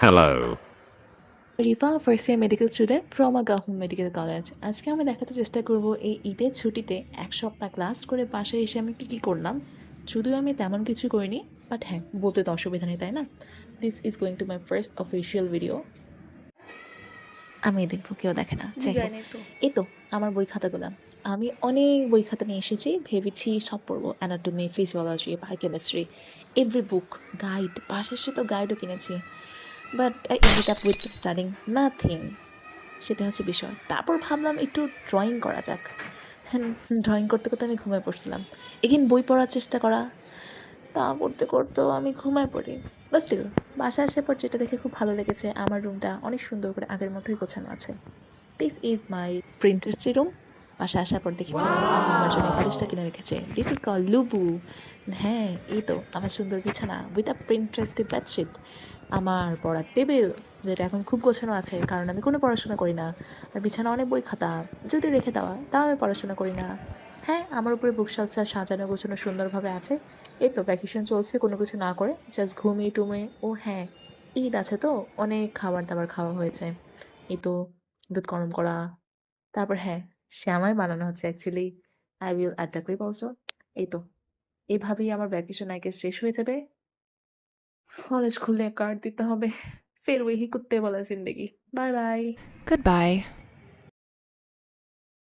Hello. Rifa first year medical student from a government medical college. আজকে আমি দেখাতে চেষ্টা করব এই ঈদের ছুটিতে এক সপ্তাহ ক্লাস করে বাসায় এসে আমি কী কী করলাম। যদিও আমি তেমন কিছু করিনি, বাট হ্যাঁ, বলতে তো অসুবিধা নেই, তাই না? This is going to my first official video. আমি দেখবো কেউ দেখে না, যাই হোক। এই তো আমার বই খাতাগুলো। আমি অনেক বই খাতা নিয়ে এসেছি, ভেবেছি সব পড়বো, অ্যানাটমি, ফিজিওলজি, বায়োকেমিস্ট্রি, এভরি বুক, গাইড, পাশের সাথে গাইডও কিনেছি। But I ended up with studying nothing, সেটা হচ্ছে বিষয়। তারপর ভাবলাম একটু ড্রয়িং করা যাক। হ্যাঁ, ড্রয়িং করতে করতে আমি ঘুমিয়ে পড়ছিলাম। এগেন বই পড়ার চেষ্টা করা, তা করতে করতেও আমি ঘুমায় পড়ি। বাট স্টিল বাসায় আসার পর যেটা দেখে খুব ভালো লেগেছে, আমার রুমটা অনেক সুন্দর করে আগের মতোই গোছানো আছে। This is my printer's room. বাসায় আসার পর দেখেছিলাম আম্মু আমার জন্য বালিশটা কিনে রেখেছে। দিস ইজ কল লুবু। হ্যাঁ, এই তো আমার সুন্দর বিছানা উইথ আ প্রিন্টারেস্টি বেডশিট। আমার পড়ার টেবিল, যেটা এখন খুব গোছানো আছে কারণ আমি কোনো পড়াশোনা করি না। আর বিছানা অনেক বই খাতা, যদি রেখে দেওয়া, তাও আমি পড়াশোনা করি না। হ্যাঁ, আমার উপরে বুকশেলফটা সাজানো গোছানো সুন্দরভাবে আছে। এই তো ভ্যাকেশন চলছে কোনো কিছু না করে, জাস্ট ঘুমিয়ে টুমিয়ে। ও হ্যাঁ, ঈদ আছে তো অনেক খাবার দাবার খাওয়া হয়েছে। এই তো দুধ গরম করা, তারপর হ্যাঁ, শ্যামাই বানানো হচ্ছে actually. I will add the clip also. এই তো এভাবেই আমার ভ্যাকেশন আই গেস শেষ হয়ে যাবে। কলেজ খুললে কার্ড দিতে হবে। ফির ওহি কুত্তে वाला ज़िंदगी। Bye bye. Goodbye.